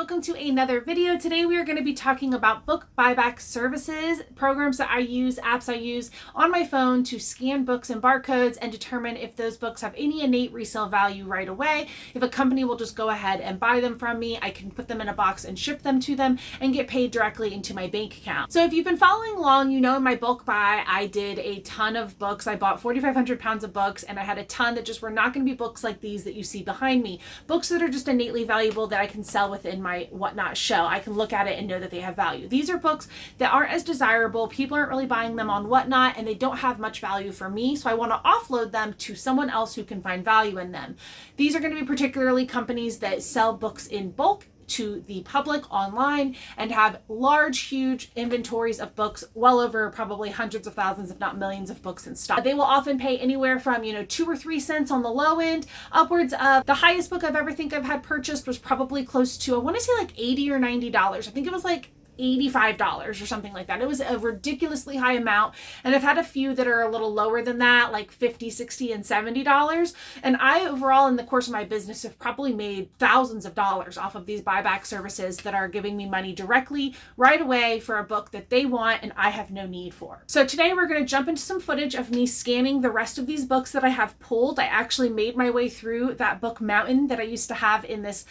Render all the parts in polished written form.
welcome to another video. Today we are going to be talking about book buyback services, programs that I use, apps I use on my phone to scan books and barcodes and determine if those books have any innate resale value right away. If a company will just go ahead and buy them from me, I can put them in a box and ship them to them and get paid directly into my bank account. So if you've been following along, you know in my bulk buy, I did a ton of books. I bought 4,500 pounds of books, and I had a ton that just were not going to be books like these that you see behind me. Books that are just innately valuable that I can sell within my whatnot show. I can look at it and know that they have value. These are books that aren't as desirable. People aren't really buying them on whatnot, and they don't have much value for me. So I want to offload them to someone else who can find value in them. These are going to be particularly companies that sell books in bulk to the public online and have large, huge inventories of books, well over probably hundreds of thousands, if not millions of books in stock. They will often pay anywhere from, 2 or 3 cents on the low end, upwards of the highest book I've ever I've had purchased was probably close to, I want to say like $80 or $90. I think it was like $85 or something like that. It was a ridiculously high amount. And I've had a few that are a little lower than that, like $50, $60, and $70. And I overall in the course of my business have probably made thousands of dollars off of these buyback services that are giving me money directly right away for a book that they want and I have no need for. So today we're going to jump into some footage of me scanning the rest of these books that I have pulled. I actually made my way through that book mountain that I used to have in this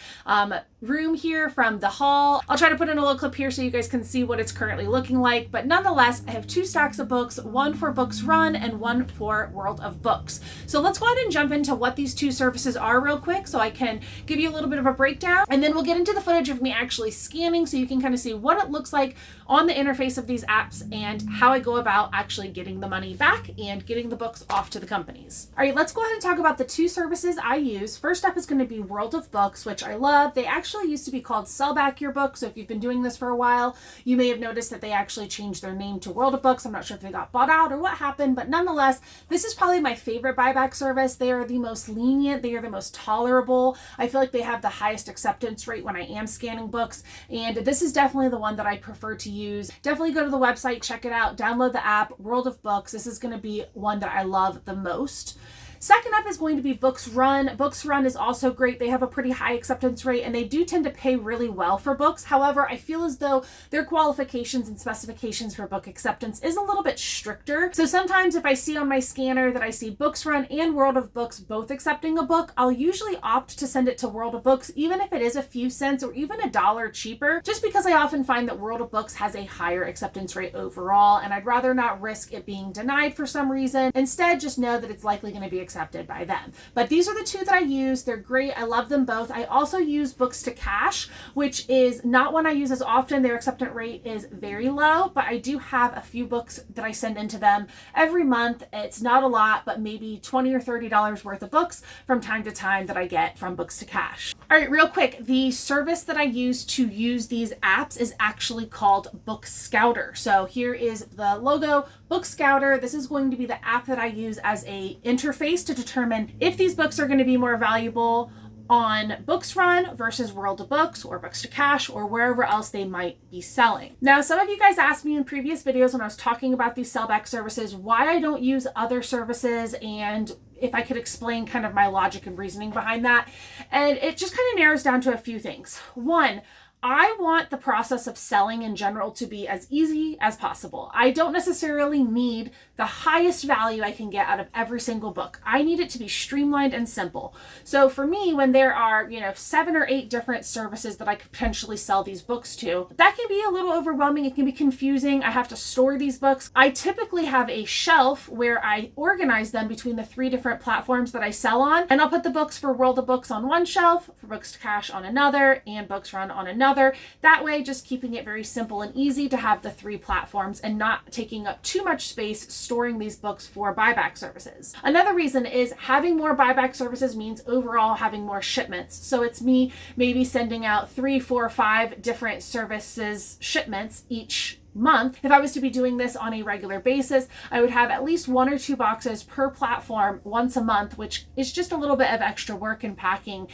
room here from the hall. I'll try to put in a little clip here so you guys can see what it's currently looking like, but nonetheless, I have 2 stacks of books, one for Books Run and one for World of Books. So let's go ahead and jump into what these 2 services are real quick so I can give you a little bit of a breakdown, and then we'll get into the footage of me actually scanning so you can kind of see what it looks like on the interface of these apps and how I go about actually getting the money back and getting the books off to the companies. All right, let's go ahead and talk about the 2 services I use. First up is going to be World of Books, which I love. They actually used to be called Sell Back Your Book. So if you've been doing this for a while, you may have noticed that they actually changed their name to World of Books. I'm not sure if they got bought out or what happened, but nonetheless, this is probably my favorite buyback service. They are the most lenient. They are the most tolerable. I feel like they have the highest acceptance rate when I am scanning books. And this is definitely the one that I prefer to use. Definitely go to the website, check it out, download the app, World of Books. This is going to be one that I love the most. Second up is going to be Books Run. Books Run is also great. They have a pretty high acceptance rate and they do tend to pay really well for books. However, I feel as though their qualifications and specifications for book acceptance is a little bit stricter. So sometimes if I see on my scanner that I see Books Run and World of Books both accepting a book, I'll usually opt to send it to World of Books, even if it is a few cents or even $1 cheaper, just because I often find that World of Books has a higher acceptance rate overall, and I'd rather not risk it being denied for some reason. Instead, just know that it's likely going to be accepted by them. But these are the 2 that I use. They're great. I love them both. I also use Books to Cash, which is not one I use as often. Their acceptance rate is very low, but I do have a few books that I send into them every month. It's not a lot, but maybe $20 or $30 worth of books from time to time that I get from Books to Cash. All right, real quick, the service that I use to use these apps is actually called Book Scouter. So here is the logo, Book Scouter. This is going to be the app that I use as a interface to determine if these books are going to be more valuable on Books Run versus World of Books or Books to Cash or wherever else they might be selling. Now, some of you guys asked me in previous videos when I was talking about these sellback services why I don't use other services and if I could explain kind of my logic and reasoning behind that. And it just kind of narrows down to a few things. One, I want the process of selling in general to be as easy as possible. I don't necessarily need the highest value I can get out of every single book. I need it to be streamlined and simple. So for me, when there are, 7 or 8 different services that I could potentially sell these books to, that can be a little overwhelming. It can be confusing. I have to store these books. I typically have a shelf where I organize them between the 3 different platforms that I sell on. And I'll put the books for World of Books on one shelf, for Books to Cash on another, and Books Run on another. That way, just keeping it very simple and easy to have the 3 platforms and not taking up too much space storing these books for buyback services. Another reason is having more buyback services means overall having more shipments. So it's me maybe sending out 3, 4, 5 different services shipments each month. If I was to be doing this on a regular basis, I would have at least 1 or 2 boxes per platform once a month, which is just a little bit of extra work in packing,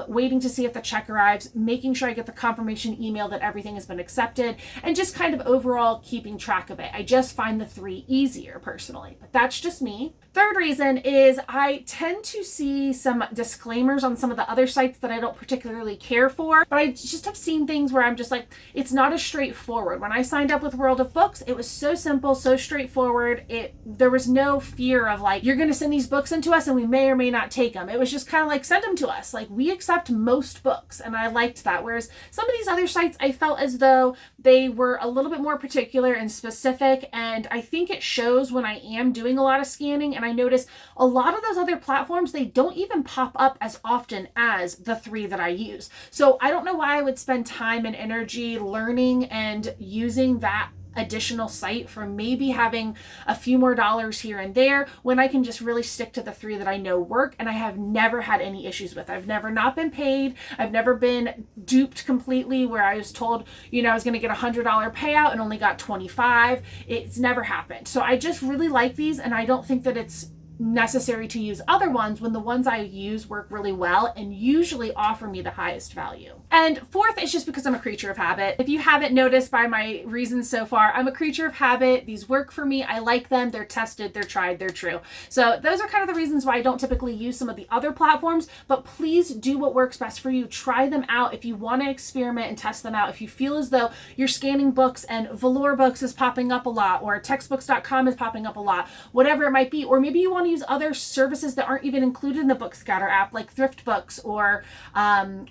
waiting to see if the check arrives, making sure I get the confirmation email that everything has been accepted, and just kind of overall keeping track of it. I just find the 3 easier personally, but that's just me. Third reason is I tend to see some disclaimers on some of the other sites that I don't particularly care for, but I just have seen things where I'm just like, it's not as straightforward. When I signed up with World of Books, it was so simple, so straightforward. There was no fear of like, you're going to send these books into us and we may or may not take them. It was just kind of like, send them to us. Like, we accept most books, and I liked that. Whereas some of these other sites, I felt as though they were a little bit more particular and specific, and I think it shows when I am doing a lot of scanning. And I notice a lot of those other platforms, they don't even pop up as often as the 3 that I use. So I don't know why I would spend time and energy learning and using that additional site for maybe having a few more dollars here and there when I can just really stick to the 3 that I know work and I have never had any issues with. I've never not been paid. I've never been duped completely where I was told, I was going to get $100 payout and only got 25. It's never happened. So I just really like these, and I don't think that it's necessary to use other ones when the ones I use work really well and usually offer me the highest value. And fourth is just because I'm a creature of habit. If you haven't noticed by my reasons so far, I'm a creature of habit. These work for me. I like them. They're tested. They're tried. They're true. So those are kind of the reasons why I don't typically use some of the other platforms, but please do what works best for you. Try them out if you want to experiment and test them out. If you feel as though you're scanning books and Velour Books is popping up a lot, or textbooks.com is popping up a lot, whatever it might be, or maybe you want to use other services that aren't even included in the Book Scouter app, like Thrift Books, or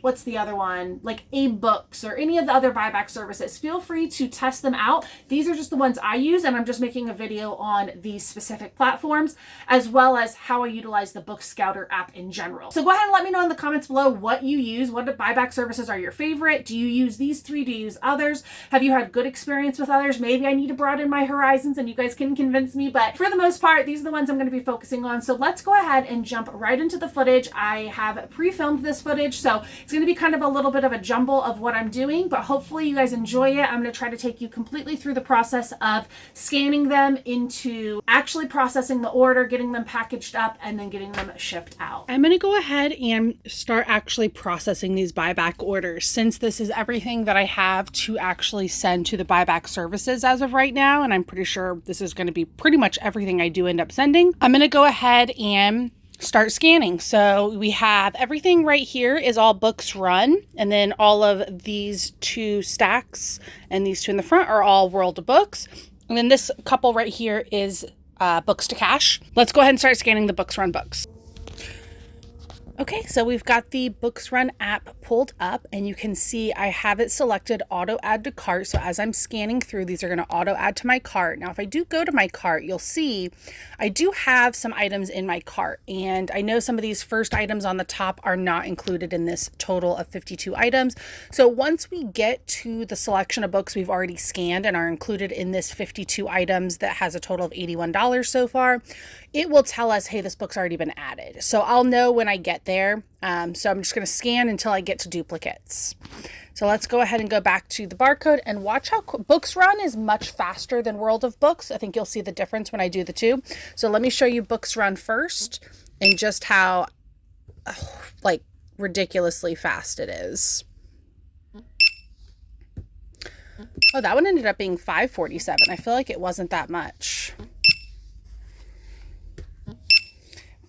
what's the other one, like Abe Books, or any of the other buyback services. Feel free to test them out. These are just the ones I use, and I'm just making a video on these specific platforms, as well as how I utilize the Book Scouter app in general. So go ahead and let me know in the comments below what you use. What buyback services are your favorite? Do you use these 3? Do you use others? Have you had good experience with others? Maybe I need to broaden my horizons and you guys can convince me, but for the most part, these are the ones I'm going to be focusing on. So let's go ahead and jump right into the footage. I have pre-filmed this footage, so it's going to be kind of a little bit of a jumble of what I'm doing, but hopefully you guys enjoy it. I'm going to try to take you completely through the process of scanning them into actually processing the order, getting them packaged up, and then getting them shipped out. I'm going to go ahead and start actually processing these buyback orders, since this is everything that I have to actually send to the buyback services as of right now, and I'm pretty sure this is going to be pretty much everything I do end up sending. I'm going to go ahead and start scanning. So we have everything right here is all books run, and then all of these 2 stacks and these 2 in the front are all World of Books, and then this couple right here is books to cash. Let's go ahead and start scanning the books run books. Okay, so we've got the Books Run app pulled up, and you can see I have it selected auto add to cart. So as I'm scanning through, these are going to auto add to my cart. Now, if I do go to my cart, you'll see I do have some items in my cart, and I know some of these first items on the top are not included in this total of 52 items. So once we get to the selection of books we've already scanned and are included in this 52 items that has a total of $81 so far, it will tell us, hey, this book's already been added. So I'll know when I get there. So I'm just going to scan until I get to duplicates. So let's go ahead and go back to the barcode and watch how Books Run is much faster than World of Books. I think you'll see the difference when I do the 2. So let me show you Books Run first and just how like ridiculously fast it is. Oh, that one ended up being $5.47. I feel like it wasn't that much.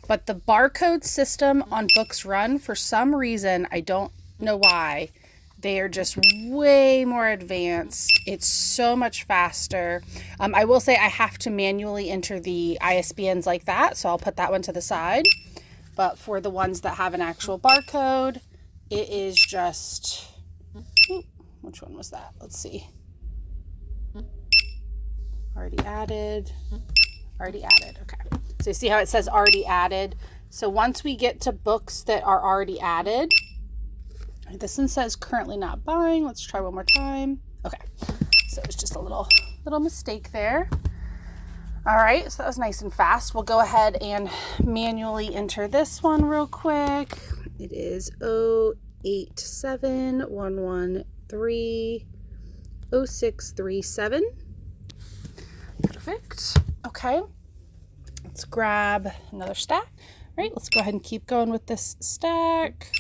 But the barcode system on Books Run, for some reason, I don't know why, they are just way more advanced. It's so much faster. I will say I have to manually enter the ISBNs like that, so I'll put that one to the side. But for the ones that have an actual barcode, it is just... which one was that? Let's see. Already added. Already added. Okay. So you see how it says already added. So once we get to books that are already added, this one says currently not buying. Let's try one more time. Okay. So it's just a little mistake there. All right. So that was nice and fast. We'll go ahead and manually enter this one real quick. It is 08711300637. Perfect. Okay. Let's grab another stack. All right, let's go ahead and keep going with this stack.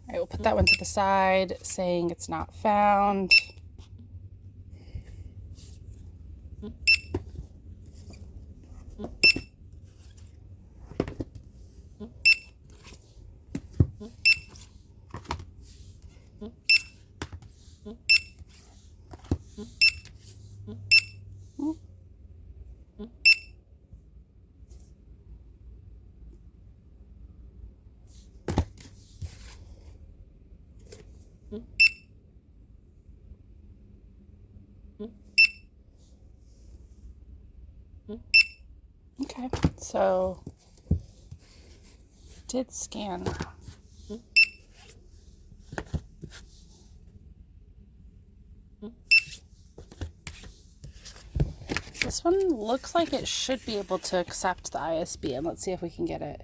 All right, we'll put that one to the side, saying it's not found. Okay, so did scan. This one looks like it should be able to accept the ISBN. Let's see if we can get it.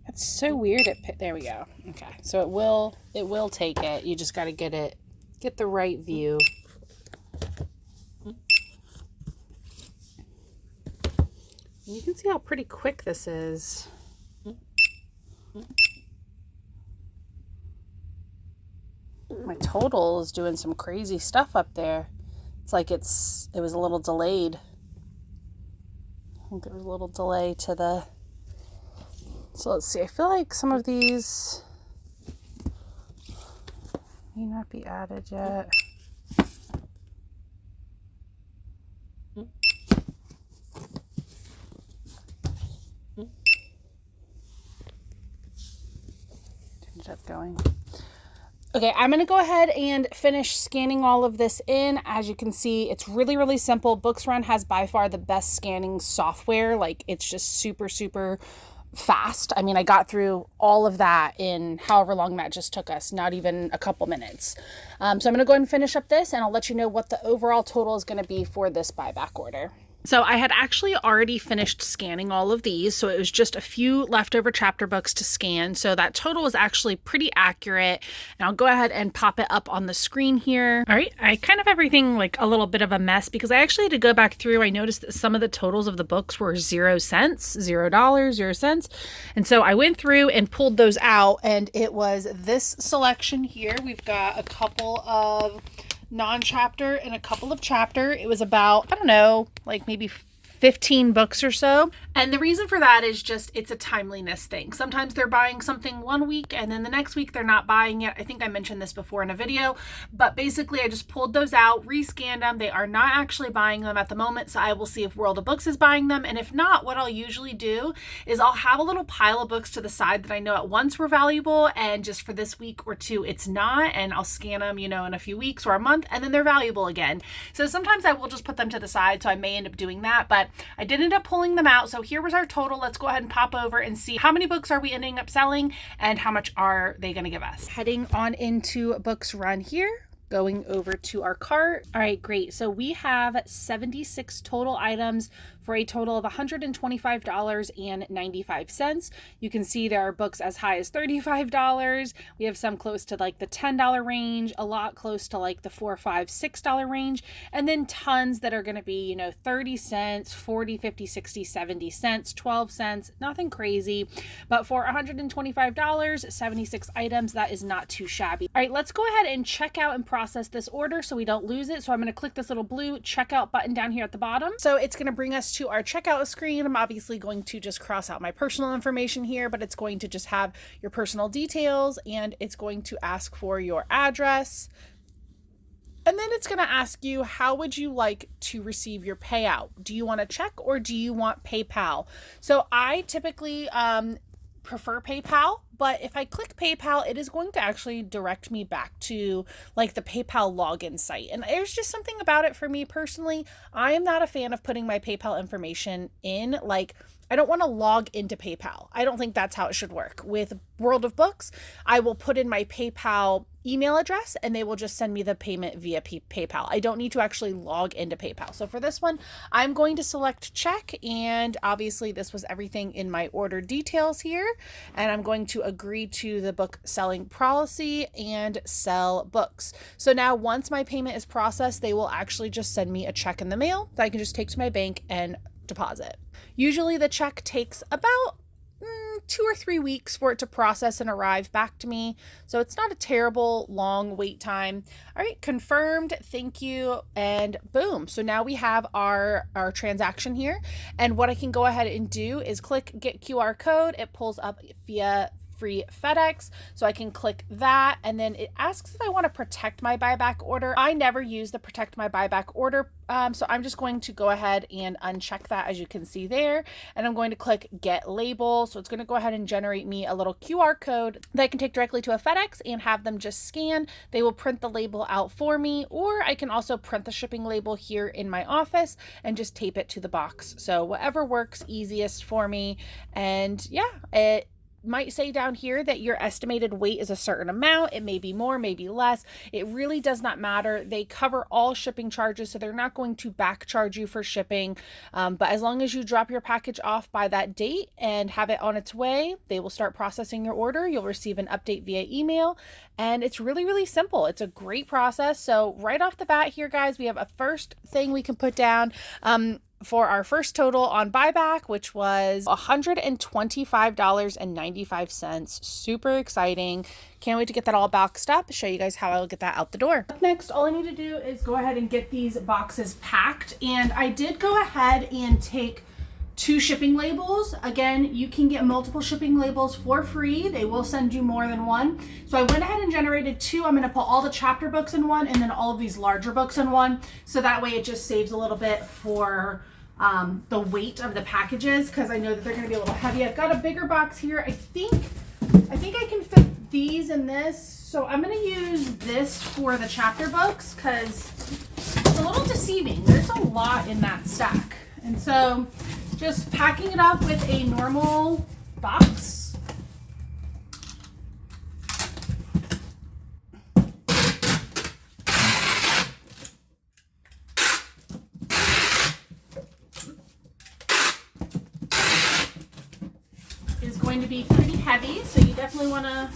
It's so weird. There we go. Okay, so it will take it. You just got to get the right view. You can see how pretty quick this is. My total is doing some crazy stuff up there. It's like it was a little delayed. I think there was a little delay to the... So let's see. I feel like some of these may not be added yet. Change up going. Okay, I'm going to go ahead and finish scanning all of this in. As you can see, it's really, really simple. BooksRun has by far the best scanning software. Like, it's just super, super fast. I mean, I got through all of that in however long that just took us, not even a couple minutes. So I'm going to go ahead and finish up this, and I'll let you know what the overall total is going to be for this buyback order. So I had actually already finished scanning all of these, so it was just a few leftover chapter books to scan. So that total was actually pretty accurate, and I'll go ahead and pop it up on the screen here. All right, I kind of have everything like a little bit of a mess because I actually had to go back through. I noticed that some of the totals of the books were 0 cents, $0, 0 cents. And so I went through and pulled those out, and it was this selection here. We've got a couple of non-chapter and a couple of chapter. It was about, I don't know, like maybe 15 books or so. And the reason for that is just it's a timeliness thing. Sometimes they're buying something one week and then the next week they're not buying it. I think I mentioned this before in a video, but basically I just pulled those out, rescanned them. They are not actually buying them at the moment, so I will see if World of Books is buying them. And if not, what I'll usually do is I'll have a little pile of books to the side that I know at once were valuable and just for this week or two it's not, and I'll scan them, in a few weeks or a month, and then they're valuable again. So sometimes I will just put them to the side, so I may end up doing that, but I did end up pulling them out. So here was our total. Let's go ahead and pop over and see how many books are we ending up selling and how much are they going to give us. Heading on into BooksRun here. Going over to our cart. All right, great. So we have 76 total items for a total of $125.95. You can see there are books as high as $35. We have some close to like the $10 range, a lot close to like the $4, $5, $6 range, and then tons that are going to be, 30 cents, 40, 50, 60, 70 cents, 12 cents, nothing crazy. But for $125, 76 items, that is not too shabby. All right, let's go ahead and check out and process this order so we don't lose it. So I'm going to click this little blue checkout button down here at the bottom. So it's going to bring us to our checkout screen. I'm obviously going to just cross out my personal information here, but it's going to just have your personal details and it's going to ask for your address. And then it's going to ask you, how would you like to receive your payout? Do you want a check or do you want PayPal? So I typically prefer PayPal, but if I click PayPal, it is going to actually direct me back to like the PayPal login site. And there's just something about it for me personally. I am not a fan of putting my PayPal information in. Like, I don't want to log into PayPal. I don't think that's how it should work. With World of Books, I will put in my PayPal email address and they will just send me the payment via PayPal. I don't need to actually log into PayPal. So for this one, I'm going to select check, and obviously this was everything in my order details here, and I'm going to agree to the book selling policy and sell books. So now once my payment is processed, they will actually just send me a check in the mail that I can just take to my bank and deposit. Usually the check takes about 2 or 3 weeks for it to process and arrive back to me. So it's not a terrible long wait time. All right, confirmed, thank you, and boom. So now we have our transaction here. And what I can go ahead and do is click get QR code. It pulls up via free FedEx. So I can click that, and then it asks if I want to protect my buyback order. I never use the protect my buyback order, so I'm just going to go ahead and uncheck that, as you can see there, and I'm going to click get label. So it's going to go ahead and generate me a little QR code that I can take directly to a FedEx and have them just scan. They will print the label out for me, or I can also print the shipping label here in my office and just tape it to the box. So whatever works easiest for me. And yeah, it might say down here that your estimated weight is a certain amount. It may be more, maybe less. It really does not matter. They cover all shipping charges, so they're not going to back charge you for shipping. But as long as you drop your package off by that date and have it on its way, they will start processing your order. You'll receive an update via email, and it's really, really simple. It's a great process. So right off the bat here, guys, we have a first thing we can put down. For our first total on buyback, which was $125.95. Super exciting. Can't wait to get that all boxed up, show you guys how I'll get that out the door. Up next, all I need to do is go ahead and get these boxes packed. And I did go ahead and take 2 shipping labels. Again, you can get multiple shipping labels for free. They will send you more than one. So I went ahead and generated 2. I'm going to put all the chapter books in one and then all of these larger books in one. So that way it just saves a little bit for the weight of the packages, because I know that they're going to be a little heavy. I've got a bigger box here. I think I can fit these in this. So I'm going to use this for the chapter books because it's a little deceiving. There's a lot in that stack. And so just packing it up with a normal box. Is going to be pretty heavy, so you definitely want to,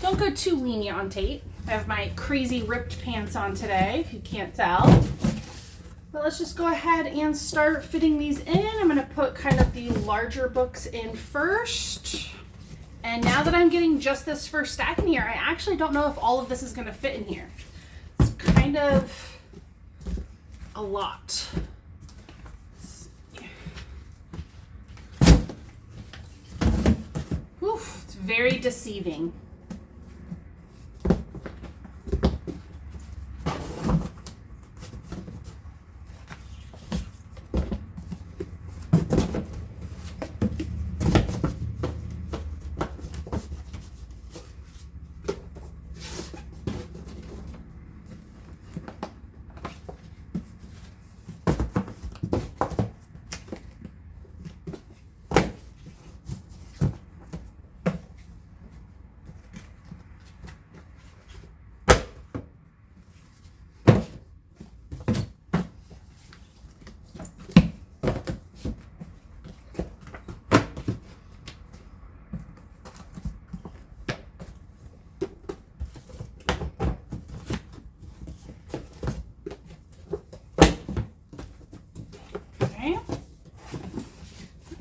don't go too lenient on tape. I have my crazy ripped pants on today, if you can't tell. But let's just go ahead and start fitting these in. I'm going to put kind of the larger books in first. And now that I'm getting just this first stack in here, I actually don't know if all of this is going to fit in here. It's kind of a lot. Oof, it's very deceiving.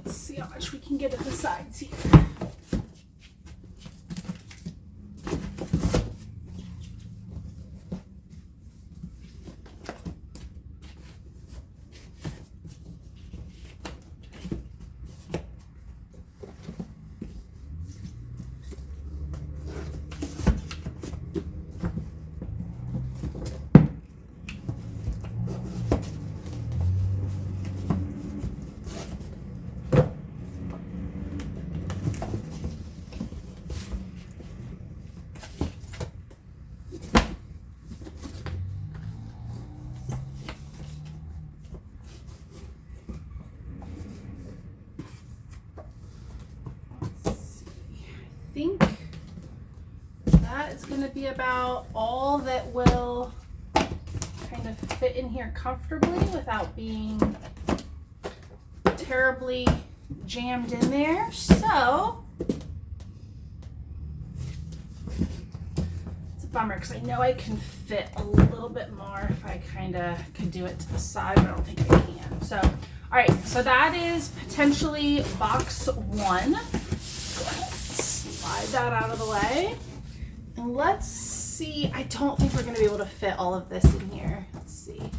Let's see how much we can get at the sides here. I think that is going to be about all that will kind of fit in here comfortably without being terribly jammed in there. So it's a bummer because I know I can fit a little bit more if I kind of could do it to the side, but I don't think I can. So, all right, so that is potentially box 1. Slide that out of the way. And let's see, I don't think we're going to be able to fit all of this in here. Let's see.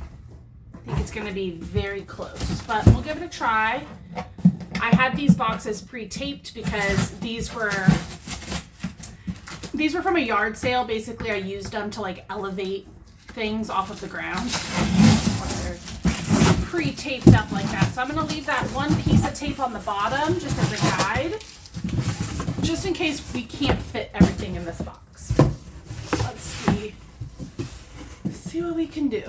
I think it's going to be very close, but we'll give it a try. I had these boxes pre-taped because these were from a yard sale. Basically, I used them to like elevate things off of the ground. They're pre-taped up like that. So I'm going to leave that one piece of tape on the bottom just as a guide, just in case we can't fit everything in this box. Let's see. Let's see what we can do.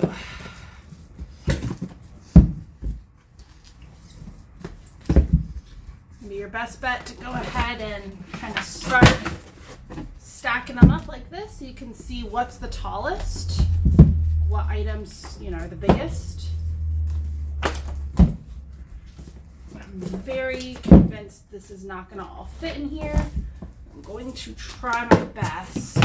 Be your best bet to go ahead and kind of start stacking them up like this so you can see what's the tallest, what items, are the biggest. I'm very convinced this is not going to all fit in here. I'm going to try my best.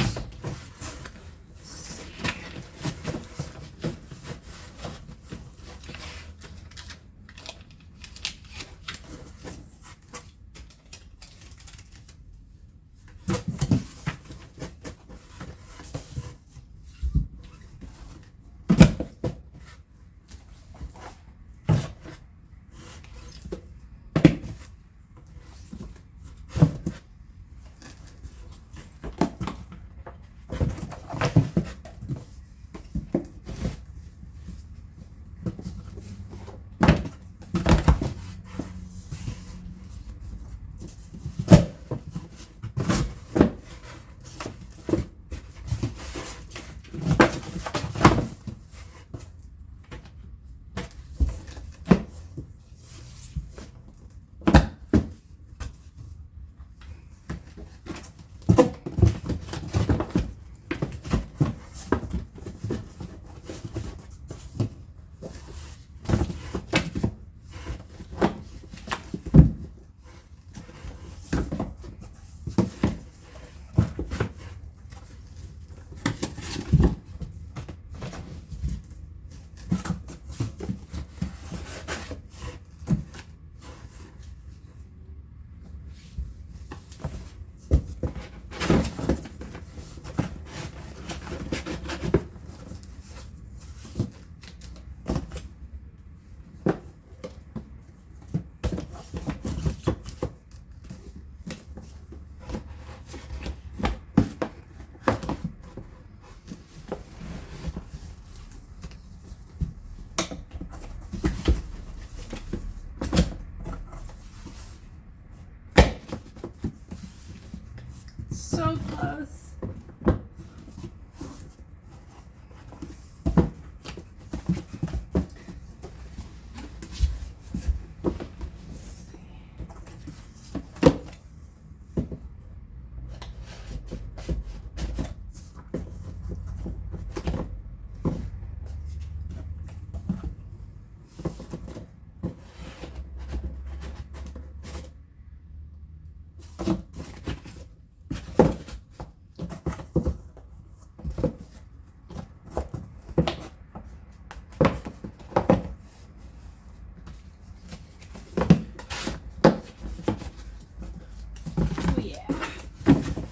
So close.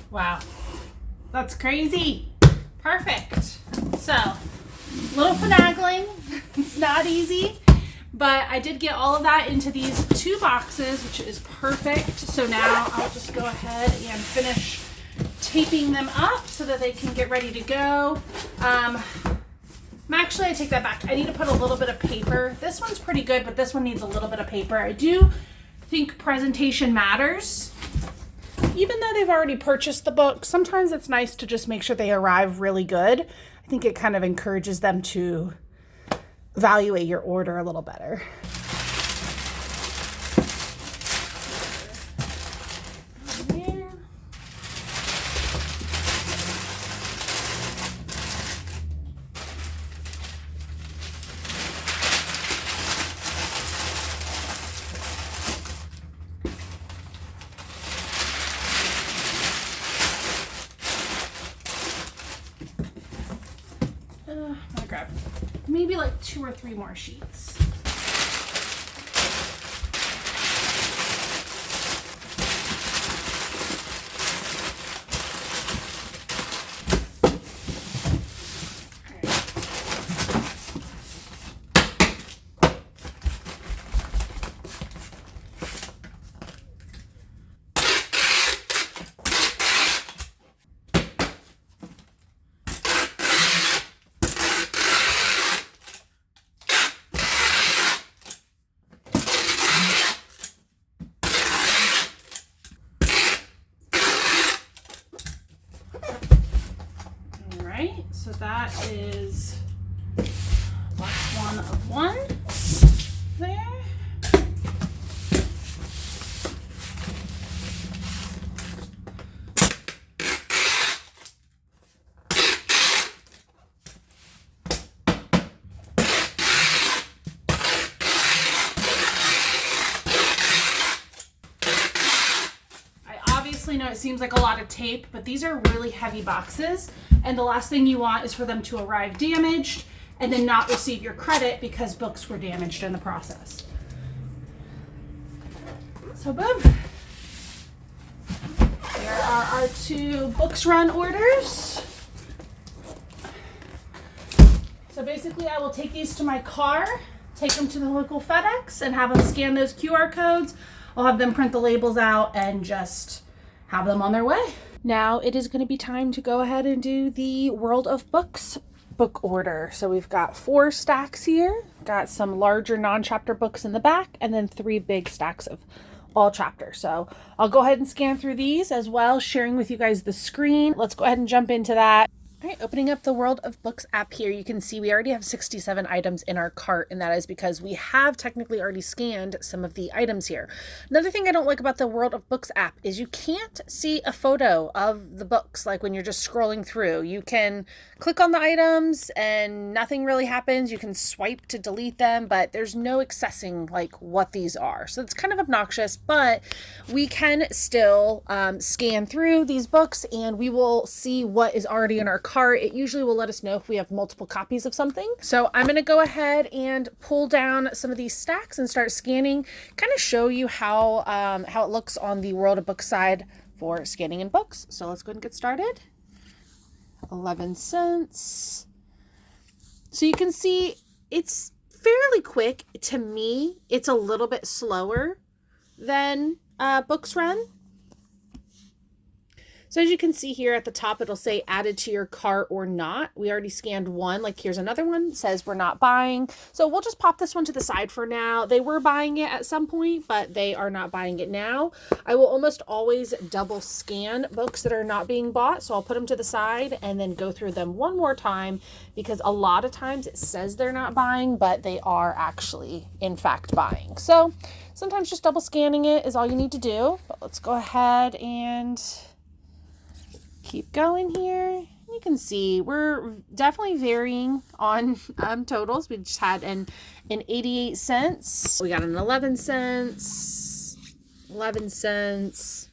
Wow, that's crazy. Perfect. So, little finagling. It's not easy, but I did get all of that into these two boxes, which is perfect. So now I'll just go ahead and finish taping them up so that they can get ready to go. Actually, I take that back. I need to put a little bit of paper. This one's pretty good, but this one needs a little bit of paper. I do think presentation matters. Even though they've already purchased the book, sometimes it's nice to just make sure they arrive really good. I think it kind of encourages them to evaluate your order a little better. I'm gonna grab maybe like 2 or 3 more sheets. So that is box 1 of 1 there. I know it seems like a lot of tape, but these are really heavy boxes, and the last thing you want is for them to arrive damaged and then not receive your credit because books were damaged in the process. So boom. There are our 2 books run orders. So basically I will take these to my car, take them to the local FedEx and have them scan those QR codes. I'll have them print the labels out and just have them on their way. Now it is going to be time to go ahead and do the World of Books book order. So we've got 4 stacks here, got some larger non-chapter books in the back, and then 3 big stacks of all chapters. So I'll go ahead and scan through these as well, sharing with you guys the screen. Let's go ahead and jump into that. All right, opening up the World of Books app here, you can see we already have 67 items in our cart, and that is because we have technically already scanned some of the items here. Another thing I don't like about the World of Books app is you can't see a photo of the books like when you're just scrolling through. You can click on the items and nothing really happens. You can swipe to delete them, but there's no accessing like what these are. So it's kind of obnoxious, but we can still scan through these books and we will see what is already in our cart. It usually will let us know if we have multiple copies of something. So I'm going to go ahead and pull down some of these stacks and start scanning, kind of show you how it looks on the World of Books side for scanning in books. So let's go ahead and get started. 11 cents. So you can see it's fairly quick. To me, it's a little bit slower than Books Run. So as you can see here at the top, it'll say added to your cart or not. We already scanned one. Like here's another one, it says we're not buying. So we'll just pop this one to the side for now. They were buying it at some point, but they are not buying it now. I will almost always double scan books that are not being bought. So I'll put them to the side and then go through them one more time, because a lot of times it says they're not buying, but they are actually in fact buying. So sometimes just double scanning it is all you need to do. But let's go ahead and keep going here. You can see we're definitely varying on totals. We just had an 88 cents. We got an 11 cents, 11 cents,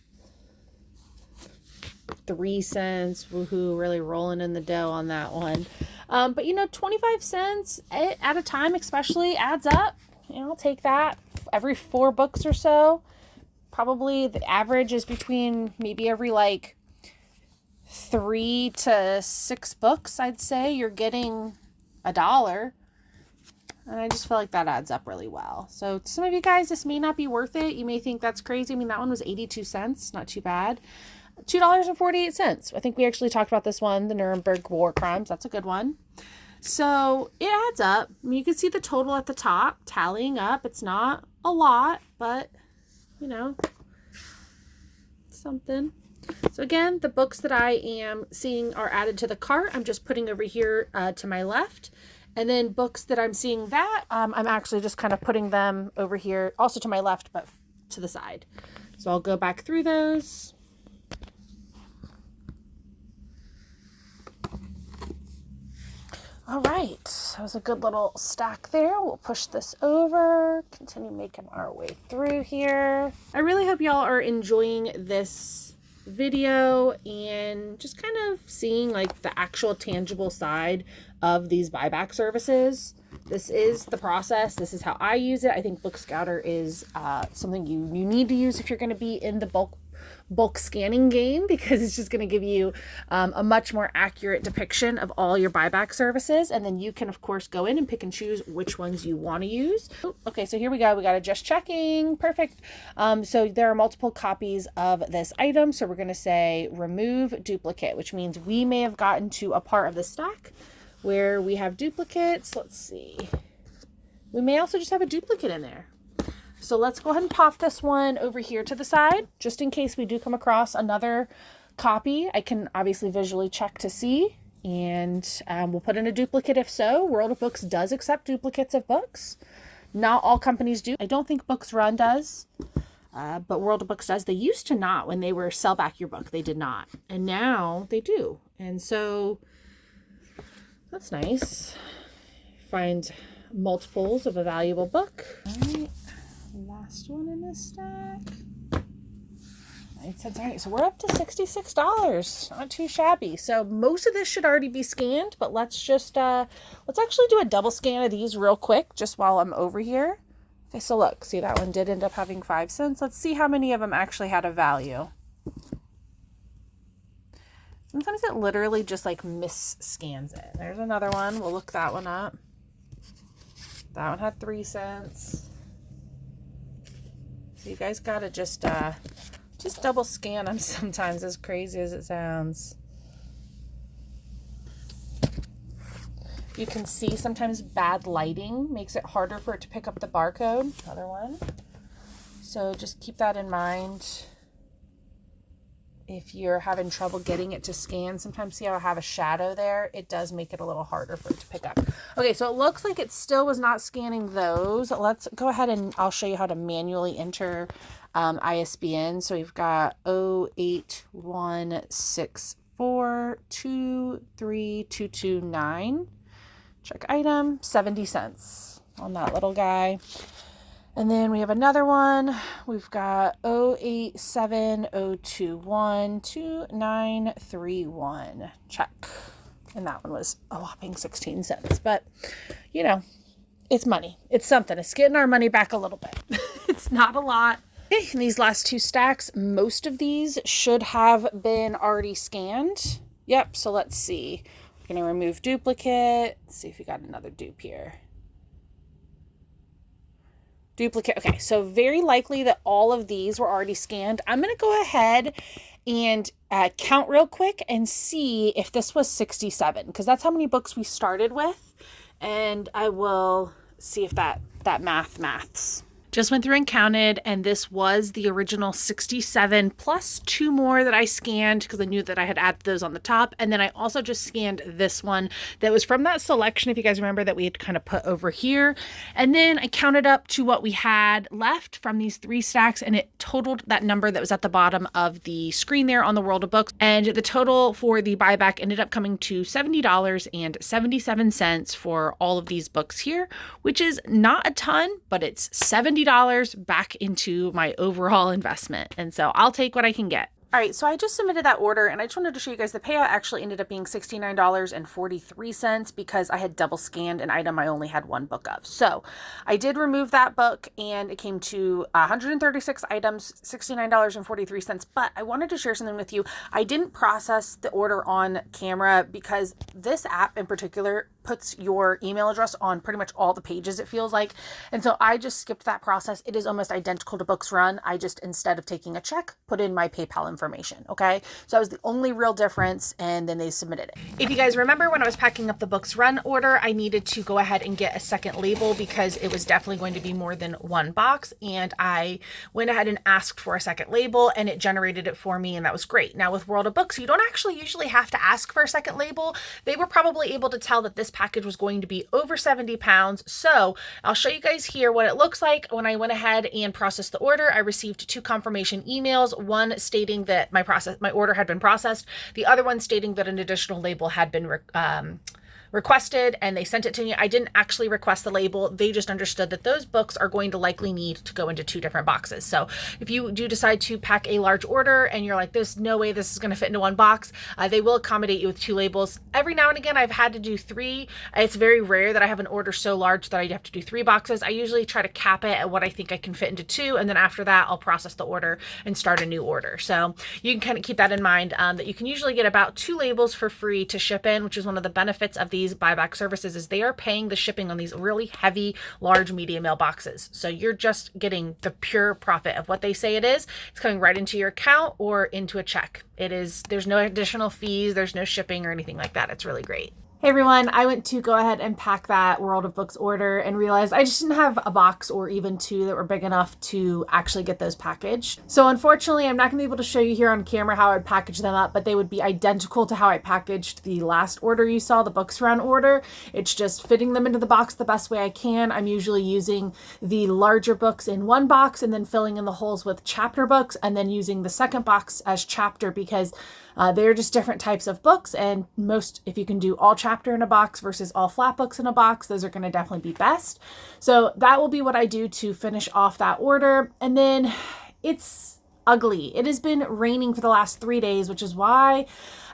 3 cents. Woohoo, really rolling in the dough on that one. But you know, 25 cents at a time especially adds up. You know, I'll take that every 4 books or so. Probably the average is between maybe every like 3 to 6 books, I'd say you're getting $1. And I just feel like that adds up really well. So to some of you guys, this may not be worth it. You may think that's crazy. I mean, that one was 82 cents, not too bad. $2.48. I think we actually talked about this one, the Nuremberg War Crimes. That's a good one. So it adds up. I mean, you can see the total at the top tallying up. It's not a lot, but you know, something. So again, the books that I am seeing are added to the cart. I'm just putting over here to my left. And then books that I'm seeing that, I'm actually just kind of putting them over here, also to my left, but to the side. So I'll go back through those. All right, that was a good little stack there. We'll push this over, continue making our way through here. I really hope y'all are enjoying this video and just kind of seeing like the actual tangible side of these buyback services. This is the process. This is how I use it. I think Book Scouter is something you need to use if you're going to be in the bulk scanning game, because it's just going to give you a much more accurate depiction of all your buyback services, and then you can of course go in and pick and choose which ones you want to use. Okay, so here we go. We got a just checking. Perfect. So there are multiple copies of this item, so we're going to say remove duplicate, which means we may have gotten to a part of the stack where we have duplicates. Let's see, we may also just have a duplicate in there. So let's go ahead and pop this one over here to the side, just in case we do come across another copy. I can obviously visually check to see. and we'll put in a duplicate if so. World of Books does accept duplicates of books. Not all companies do. I don't think Books Run does, but World of Books does. They used to not. When they were sell back your book, they did not. And now they do. And so that's nice. Find multiples of a valuable book. All right, last one in this stack. 9 cents. All right, so we're up to $66. Not too shabby. So most of this should already be scanned, but let's just let's actually do a double scan of these real quick, just while I'm over here. Okay, so look, see, that one did end up having 5 cents. Let's see how many of them actually had a value. Sometimes it literally just like mis-scans it. There's another one. We'll look that one up. That one had 3 cents. So you guys gotta just double scan them sometimes, as crazy as it sounds. You can see sometimes bad lighting makes it harder for it to pick up the barcode. Another one. So just keep that in mind. If you're having trouble getting it to scan, sometimes see how I have a shadow there? It does make it a little harder for it to pick up. Okay, so it looks like it still was not scanning those. Let's go ahead and I'll show you how to manually enter ISBN. So we've got 08164232229. Check item, 70 cents on that little guy. And then we have another one. We've got 0870212931. Check. And that one was a whopping 16 cents. But, you know, it's money. It's something. It's getting our money back a little bit. It's not a lot. Okay, in these last 2 stacks, most of these should have been already scanned. Yep, so let's see. We're going to remove duplicate. Let's see if we got another dupe here. Duplicate. Okay, so very likely that all of these were already scanned. I'm going to go ahead and count real quick and see if this was 67, because that's how many books we started with. And I will see if that maths. Just went through and counted, and this was the original 67 plus 2 more that I scanned because I knew that I had added those on the top. And then I also just scanned this one that was from that selection, if you guys remember, that we had kind of put over here. And then I counted up to what we had left from these 3 stacks, and it totaled that number that was at the bottom of the screen there on the World of Books. And the total for the buyback ended up coming to $70.77 for all of these books here, which is not a ton, but it's $70 back into my overall investment. And so I'll take what I can get. All right, so I just submitted that order, and I just wanted to show you guys the payout actually ended up being $69.43 because I had double scanned an item I only had 1 book of. So I did remove that book, and it came to 136 items, $69.43. But I wanted to share something with you. I didn't process the order on camera because this app in particular puts your email address on pretty much all the pages, it feels like. And so I just skipped that process. It is almost identical to Books Run. I just, instead of taking a check, put in my PayPal information. Okay. So that was the only real difference. And then they submitted it. If you guys remember, when I was packing up the Books Run order, I needed to go ahead and get a second label because it was definitely going to be more than 1 box. And I went ahead and asked for a second label, and it generated it for me. And that was great. Now with World of Books, you don't actually usually have to ask for a second label. They were probably able to tell that this package was going to be over 70 pounds. So I'll show you guys here what it looks like. When I went ahead and processed the order, I received 2 confirmation emails, one stating that my order had been processed, the other one stating that an additional label had been requested, and they sent it to me. I didn't actually request the label. They just understood that those books are going to likely need to go into 2 different boxes. So if you do decide to pack a large order and you're like, there's no way this is going to fit into 1 box, they will accommodate you with 2 labels. Every now and again, I've had to do 3. It's very rare that I have an order so large that I have to do 3 boxes. I usually try to cap it at what I think I can fit into 2. And then after that, I'll process the order and start a new order. So you can kind of keep that in mind, that you can usually get about 2 labels for free to ship in, which is one of the benefits of these buyback services, is they are paying the shipping on these really heavy, large media mail boxes. So you're just getting the pure profit of what they say it is. It's coming right into your account or into a check. There's no additional fees, there's no shipping or anything like that. It's really great. Hey everyone, I went to go ahead and pack that World of Books order and realized I just didn't have a box or even two that were big enough to actually get those packaged. So unfortunately, I'm not going to be able to show you here on camera how I'd package them up, but they would be identical to how I packaged the last order you saw, the Books Run order. It's just fitting them into the box the best way I can. I'm usually using the larger books in one box and then filling in the holes with chapter books and then using the second box as chapter because they're just different types of books, and if you can do all chapter in a box versus all flat books in a box, those are going to definitely be best. So that will be what I do to finish off that order. And then it's ugly. It has been raining for the last 3 days, which is why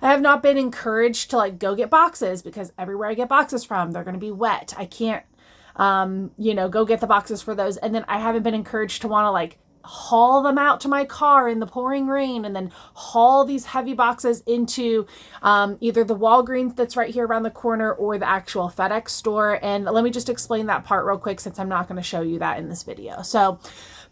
I have not been encouraged to go get boxes, because everywhere I get boxes from, they're going to be wet. I can't, go get the boxes for those. And then I haven't been encouraged to want to haul them out to my car in the pouring rain and then haul these heavy boxes into either the Walgreens that's right here around the corner or the actual FedEx store. And let me just explain that part real quick, since I'm not going to show you that in this video. So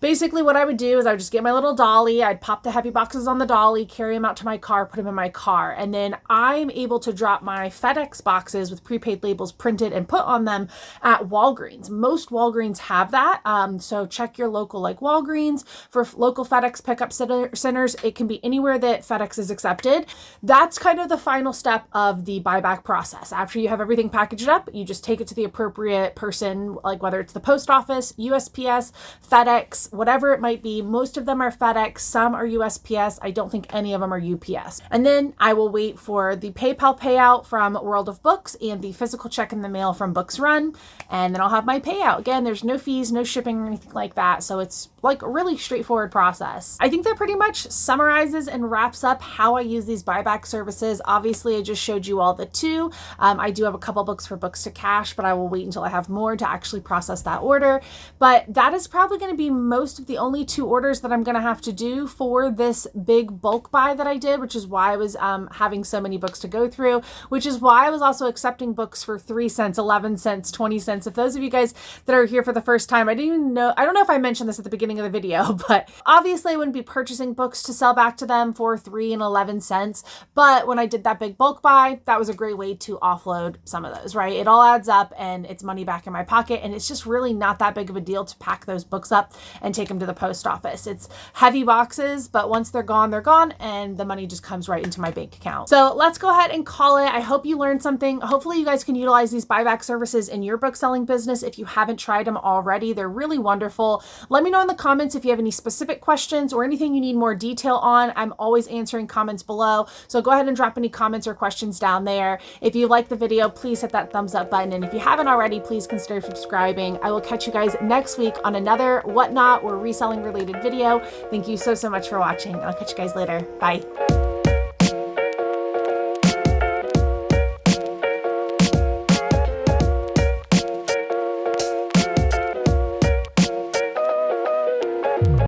basically what I would do is I would just get my little dolly. I'd pop the heavy boxes on the dolly, carry them out to my car, put them in my car. And then I'm able to drop my FedEx boxes with prepaid labels printed and put on them at Walgreens. Most Walgreens have that. So check your local Walgreens. For local FedEx pickup centers, it can be anywhere that FedEx is accepted. That's kind of the final step of the buyback process. After you have everything packaged up, you just take it to the appropriate person, whether it's the post office, USPS, FedEx, whatever it might be. Most of them are FedEx, some are USPS. I don't think any of them are UPS. And then I will wait for the PayPal payout from World of Books and the physical check in the mail from Books Run, and then I'll have my payout. Again, there's no fees, no shipping or anything like that, so it's a really straightforward process. I think that pretty much summarizes and wraps up how I use these buyback services. Obviously, I just showed you all the two. I do have a couple books for Books to Cash, but I will wait until I have more to actually process that order. But that is probably going to be most of the only two orders that I'm going to have to do for this big bulk buy that I did, which is why I was having so many books to go through, which is why I was also accepting books for 3 cents, 11 cents, 20 cents. If those of you guys that are here for the first time, I don't know if I mentioned this at the beginning of the video, but obviously I wouldn't be purchasing books to sell back to them for 3 and 11 cents. But when I did that big bulk buy, that was a great way to offload some of those, right? It all adds up and it's money back in my pocket. And it's just really not that big of a deal to pack those books up and take them to the post office. It's heavy boxes, but once they're gone, and the money just comes right into my bank account. So let's go ahead and call it. I hope you learned something. Hopefully you guys can utilize these buyback services in your book selling business. If you haven't tried them already, they're really wonderful. Let me know in the comments if you have any specific questions or anything you need more detail on. I'm always answering comments below, so go ahead and drop any comments or questions down there. If you like the video, please hit that thumbs up button, and if you haven't already, please consider subscribing. I will catch you guys next week on another whatnot or reselling related video. Thank you so much for watching. I'll catch you guys later. Bye.